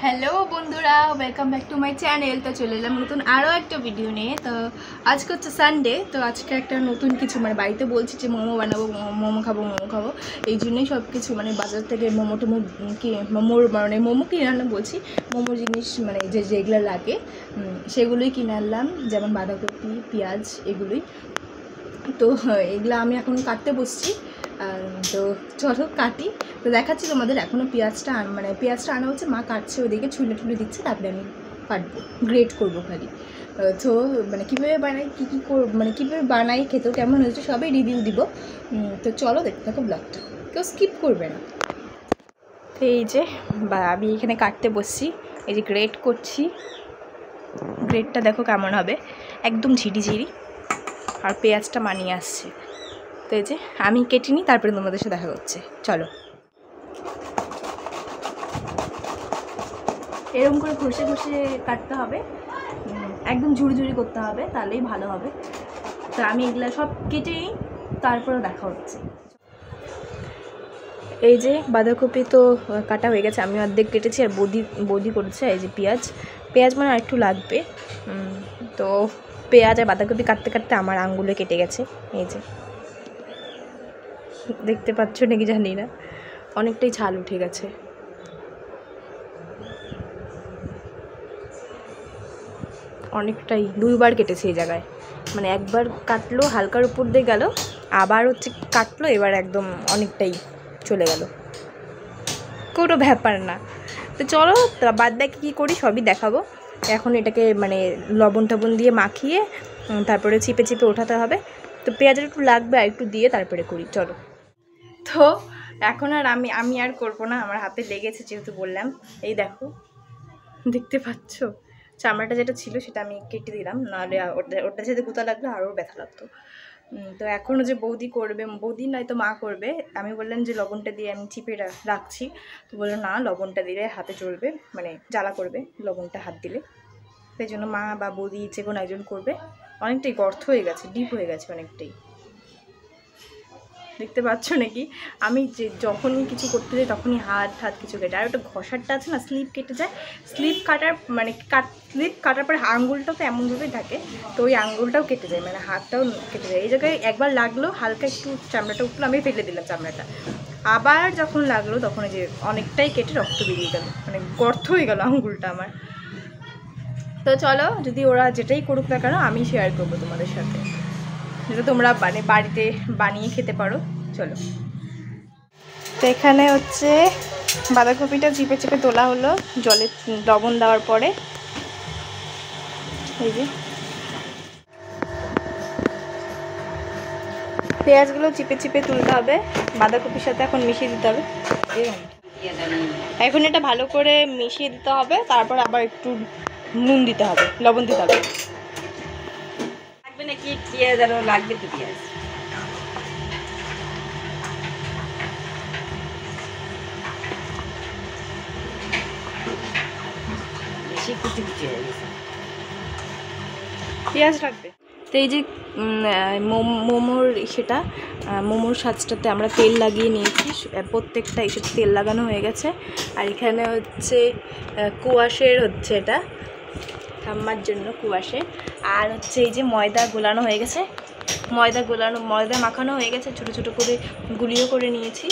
Hello বন্ধুরা, welcome back to my channel. তো চলে এলাম নতুন আরও একটা ভিডিও নিয়ে। তো আজকে হচ্ছে সানডে, তো আজকে একটা নতুন কিছু বাড়িতে বলছি যে মোমো বানাবো, মোমো খাবো। এই জন্যই সব কিছু বাজার থেকে মোমো মোমো কিনে আনলাম বলছি, মোমো জিনিস যেগুলো লাগে সেগুলোই কিনে আনলাম, যেমন বাঁধাকপি, পেঁয়াজ, এগুলোই। তো এগুলো আমি এখন কাটতে বসছি। তো চলো কাটি। তো দেখাচ্ছি তোমাদের, এখনও পেঁয়াজটা আনা হচ্ছে, মা কাটছে, ওদিকে ছুলে দিচ্ছে, তারপরে আমি কাটবো, গ্রেট করবো খালি। তো কীভাবে বানাই, কীভাবে বানাই, খেতেও কেমন হয়েছে সবই রিভিউ দিব। তো চলো দেখতে থাকো ব্লগটা, কেউ স্কিপ করবে না। তো এই যে আমি এখানে কাটতে বসছি, এই যে গ্রেট করছি। গ্রেটটা দেখো কেমন হবে, একদম ঝিরি আর পেঁয়াজটা মানিয়ে আসছে। তো এই যে আমি কেটে নিই, তারপরে তোমাদের সাথে দেখা হচ্ছে, চলো। এরকম করে ঘষে কাটতে হবে, একদম ঝুড়ি করতে হবে, তাহলেই ভালো হবে। তো আমি এগুলো সব কেটে নিই, তারপরে দেখা হচ্ছে। এই যে বাঁধাকপি তো কাটা হয়ে গেছে, আমি অর্ধেক কেটেছি, আর বৌদি করেছে। এই যে পেঁয়াজ আর একটু লাগবে। তো পেঁয়াজ আর বাঁধাকপি কাটতে আমার আঙ্গুলে কেটে গেছে। এই যে দেখতে পাচ্ছ নাকি জানি না, অনেকটাই ঝাল উঠে গেছে। অনেকটাই, দুইবার কেটেছে এই জায়গায়, একবার কাটলো হালকার উপর দিয়ে গেল, আবার হচ্ছে কাটলো, এবার একদম অনেকটাই চলে গেল, কোনো ব্যাপার না। তো চলো বাদ বাকি কী করি সবই দেখাবো। এখন এটাকে লবণ টবণ দিয়ে মাখিয়ে তারপরে চিপে ওঠাতে হবে। তো পেঁয়াজের একটু লাগবে, আর একটু দিয়ে তারপরে করি, চলো। তো এখন আর আমি আর করবো না, আমার হাতে লেগেছে যেহেতু বললাম। এই দেখো, দেখতে পাচ্ছ চামড়াটা যেটা ছিল সেটা আমি কেটে দিলাম, নাহলে ওটা যেতে গুঁতা লাগলে আরও ব্যথা লাগতো। তো এখনও যে বৌদি করবে, বৌদি নয়তো মা করবে, আমি বললাম যে লবণটা দিয়ে আমি চিপে রাখছি। তো বললো না, লবণটা দিলে হাতে জ্বলবে, জ্বালা করবে লবণটা হাত দিলে। সেই জন্য মা বা বৌদি যে কোনো একজন করবে। অনেকটাই গর্ত হয়ে গেছে, ডিপ হয়ে গেছে অনেকটাই, দেখতে পাচ্ছ নাকি? আমি যখনই কিছু করতে যাই তখনই হাত কিছু কেটে, আর ওটা ঘষারটা আছে না, স্লিপ কেটে যায়। স্লিপ কাটার পরে আঙুলটাও তো এমনভাবেই থাকে, তো ওই আঙুলটাও কেটে যায়, হাতটাও কেটে যায়। এই জায়গায় একবার লাগলো, হালকা একটু চামড়াটা উঠলো, আমি ফেলে দিলাম চামড়াটা। আবার যখন লাগলো তখন যে অনেকটাই কেটে রক্ত বেরিয়ে গেল, গর্ত হয়ে গেল আঙুলটা আমার। তো চলো, যদি ওরা যেটাই করুক না কেন আমি শেয়ার করবো তোমাদের সাথে, যেটা তোমরা বাড়িতে বানিয়ে খেতে পারো। চলো। তো এখানে হচ্ছে বাঁধাকপিটা চিপে তোলা হলো জলে লবণ দেওয়ার পরে। এই যে পেঁয়াজগুলো চিপে তুলতে হবে, বাঁধাকপির সাথে এখন মিশিয়ে দিতে হবে। এখন এটা ভালো করে মিশিয়ে দিতে হবে, তারপর আবার একটু নুন দিতে হবে, লবণ দিতে হবে। লাগবে নাকি পেঁয়াজ? আরও লাগবে তো পেঁয়াজ। বেশি কুচি হয়ে গেছে, পেঁয়াজ লাগবে। তো এই যে মোমোর সাজটাতে আমরা তেল লাগিয়ে নিয়েছি, প্রত্যেকটা এসব তেল লাগানো হয়ে গেছে। আর এখানে হচ্ছে কুয়াশের হচ্ছে এটা ঠাম্মার জন্য কুয়াশে। আর হচ্ছে এই যে ময়দা গোলানো হয়ে গেছে, ময়দা মাখানো হয়ে গেছে, ছোটো ছোটো করে গুলিও করে নিয়েছি।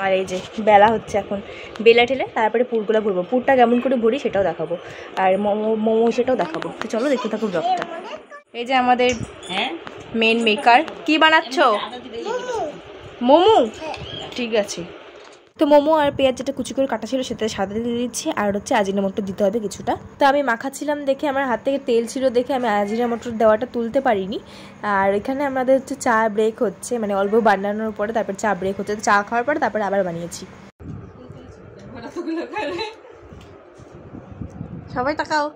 আর এই যে বেলা হচ্ছে, এখন বেলা ঠেলে তারপরে পুরগুলো ভরবো। পুরটা কেমন করে ভরি সেটাও দেখাবো, আর মোমো সেটাও দেখাবো। তো চলো দেখতে থাকো ব্লগটা। এই যে আমাদের মেন মেকার, কি বানাচ্ছ? মোমো। ঠিক আছে। তো মোমো আর পেঁয়াজ যেটা কুচি করে কাটা ছিল সেটা সাদা দিয়ে দিচ্ছি, আর হচ্ছে আজিনামোটো দিতে হবে কিছুটা। তো আমি মাখাচ্ছিলাম দেখে, আমার হাত থেকে তেল ছিল দেখে আমি আজিনামোটো দেওয়াটা তুলতে পারিনি। আর এখানে আমাদের হচ্ছে চা ব্রেক হচ্ছে, অল্প বানানোর পরে তারপর চা ব্রেক হচ্ছে, চা খাওয়ার পরে তারপরে আবার বানিয়েছি। সবাই তাকাও,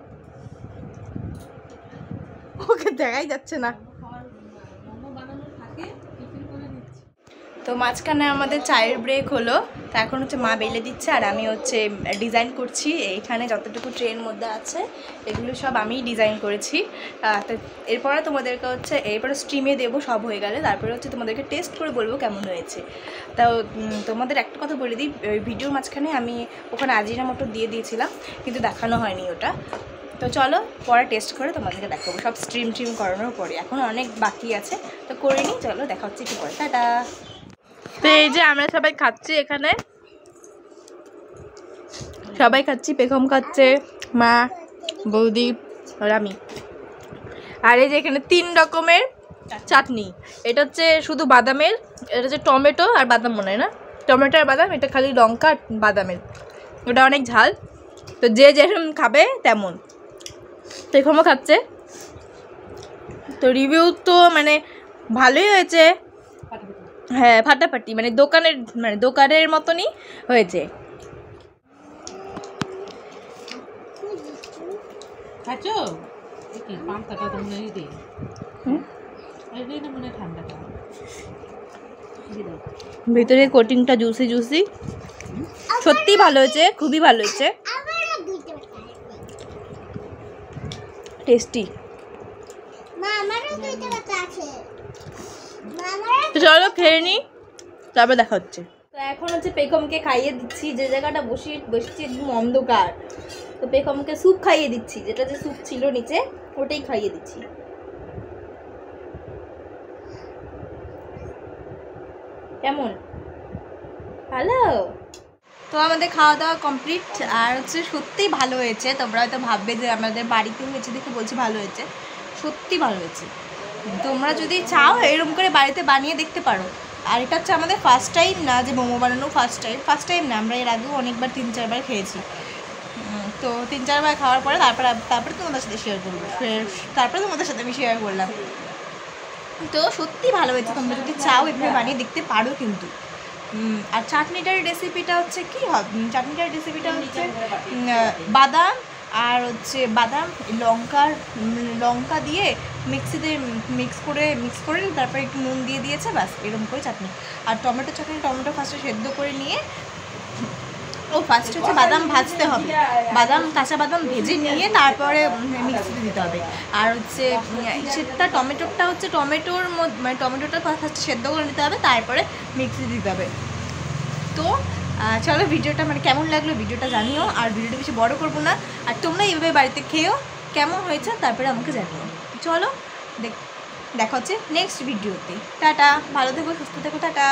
ওকে দেখাই যাচ্ছে না। তো মাঝখানে আমাদের চায়ের ব্রেক হলো, তো এখন হচ্ছে মা বেলে দিচ্ছে আর আমি হচ্ছে ডিজাইন করছি। এইখানে যতটুকু ট্রের মধ্যে আছে এগুলো সব আমি ডিজাইন করেছি। তো এরপরে তোমাদেরকে হচ্ছে এরপরে স্ট্রিমে দেবো সব হয়ে গেলে, তারপরে হচ্ছে তোমাদেরকে টেস্ট করে বলবো কেমন হয়েছে। তাও তোমাদের একটা কথা বলে দিই, ওই ভিডিওর মাঝখানে আমি ওখানে আজিনামোটো দিয়ে দিয়েছিলাম কিন্তু দেখানো হয়নি ওটা। তো চলো পরে টেস্ট করে তোমাদেরকে দেখাবো সব স্ট্রিম করানোর পরে, এখন অনেক বাকি আছে তো করে নিই। চলো দেখা হচ্ছে একটু পরে, টাটা। তো এই যে আমরা সবাই খাচ্ছি, এখানে সবাই খাচ্ছি, পেখম খাচ্ছে, মা, বৌদি আর আমি। আর এই যে এখানে 3 রকমের চাটনি, এটা হচ্ছে শুধু বাদামের, এটা হচ্ছে টমেটো আর বাদাম মনে হয় না, টমেটো আর বাদাম, এটা খালি লঙ্কা আর বাদামের, ওটা অনেক ঝাল। তো যে যেরকম খাবে তেমন। পেখমও খাচ্ছে। তো রিভিউ তো মানে ভালোই হয়েছে, হ্যাঁ ফাটাফাটি, মানে দোকানের মতনই হয়েছে। ভিতরে কোটিংটা জুসি জুসি, সত্যি ভালো হয়েছে, খুবই ভালো হয়েছে, টেস্টি। চলো খেয়ে নি, তারপর দেখা হচ্ছে। তো এখন হচ্ছে পেখমকে খাইয়ে দিচ্ছি, যে জায়গাটা বসেছি একদম অন্ধকার, তো পেখমকে স্যুপ খাইয়ে দিচ্ছি, যেটা যে স্যুপ ছিল নিচে ওটাই খাইয়ে দিচ্ছি। কেমন ভালো? তো আমাদের খাওয়া দাওয়া কমপ্লিট, আর হচ্ছে সত্যিই ভালো হয়েছে। তোমরা হয়তো ভাববে যে আমাদের বাড়িতে হয়েছে দেখে বলছি ভালো হয়েছে, সত্যি ভালো হয়েছে। তোমরা যদি চাও এরকম করে বাড়িতে বানিয়ে দেখতে পারো। আর এটা হচ্ছে আমাদের ফার্স্ট টাইম না যে মোমো বানানো, ফার্স্ট টাইম না, আমরা এর আগেও অনেকবার 3-4 বার খেয়েছি। তো 3-4 বার খাওয়ার পরে তারপরে তোমাদের সাথে শেয়ার করবো, তারপরে তোমাদের সাথে আমি শেয়ার করলাম। তো সত্যি ভালো হয়েছে, তোমরা যদি চাও এভাবে বানিয়ে দেখতে পারো কিন্তু। আর চাটনিটার রেসিপিটা হচ্ছে কি হবে, চাটনিটার রেসিপিটা হচ্ছে বাদাম আর হচ্ছে বাদাম লঙ্কা দিয়ে মিক্সিতে মিক্স করে তারপরে একটু নুন দিয়ে দিয়েছে, ব্যাস এরকম করে চাটনি। আর টমেটো চাটনি, টমেটো ফার্স্টে সেদ্ধ করে নিয়ে, ফার্স্ট হচ্ছে বাদাম ভাজতে হবে, কাঁচা বাদাম ভেজে নিয়ে তারপরে মিক্সিতে দিতে হবে। আর হচ্ছে সেটা টমেটোটা হচ্ছে টমেটোটা ফার্স্ট সেদ্ধ করে নিতে হবে, তারপরে মিক্সিতে দিতে হবে। তো চলো ভিডিওটা কেমন লাগলো ভিডিওটা জানিও, আর ভিডিওটা বেশি বড় করবো না। আর তোমরা এইভাবে বাড়িতে খেয়েও কেমন হয়েছে তারপরে আমাকে জানিও। চলো দেখা হচ্ছে নেক্সট ভিডিওতে, টাটা, ভালো থেকো, সুস্থ থেকো, টাটা।